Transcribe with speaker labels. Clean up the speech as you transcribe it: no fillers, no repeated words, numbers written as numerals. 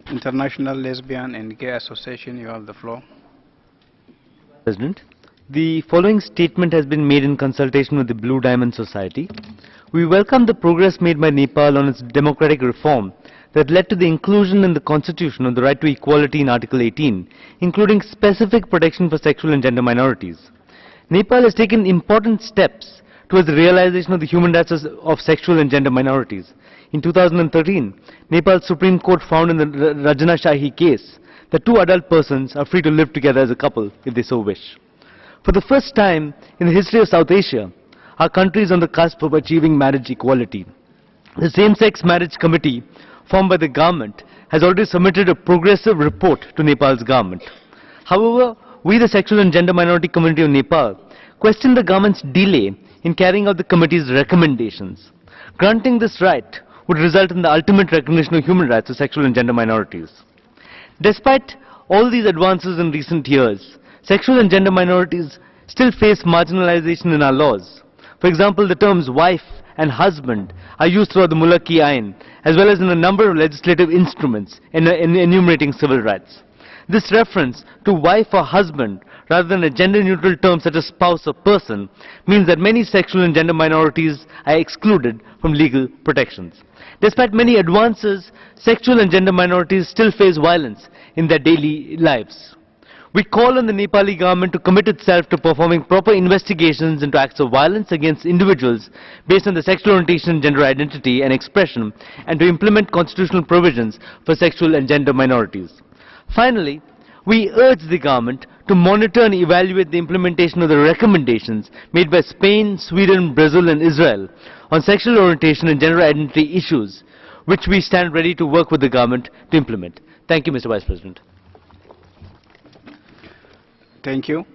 Speaker 1: International Lesbian and Gay Association, you have the floor.
Speaker 2: President, the following statement has been made in consultation with the Blue Diamond Society. We welcome the progress made by Nepal on its democratic reform that led to the inclusion in the Constitution of the right to equality in Article 18, including specific protection for sexual and gender minorities. Nepal has taken important steps towards the realization of the human rights of sexual and gender minorities. In 2013, Nepal's Supreme Court found in the Rajna Shahi case that two adult persons are free to live together as a couple if they so wish. For the first time in the history of South Asia, our country is on the cusp of achieving marriage equality. The Same-Sex Marriage Committee, formed by the government, has already submitted a progressive report to Nepal's government. However, we, the sexual and gender minority community of Nepal, question the government's delay in carrying out the committee's recommendations. Granting this right would result in the ultimate recognition of human rights of sexual and gender minorities. Despite all these advances in recent years, sexual and gender minorities still face marginalization in our laws. For example, the terms wife and husband are used throughout the Mulaki Ain, as well as in a number of legislative instruments enumerating civil rights. This reference to wife or husband, rather than a gender-neutral term such as spouse or person, means that many sexual and gender minorities are excluded from legal protections. Despite many advances, sexual and gender minorities still face violence in their daily lives. We call on the Nepali government to commit itself to performing proper investigations into acts of violence against individuals based on their sexual orientation, gender identity and expression, and to implement constitutional provisions for sexual and gender minorities. Finally, we urge the government to monitor and evaluate the implementation of the recommendations made by Spain, Sweden, Brazil and Israel on sexual orientation and gender identity issues, which we stand ready to work with the government to implement. Thank you, Mr. Vice President.
Speaker 1: Thank you.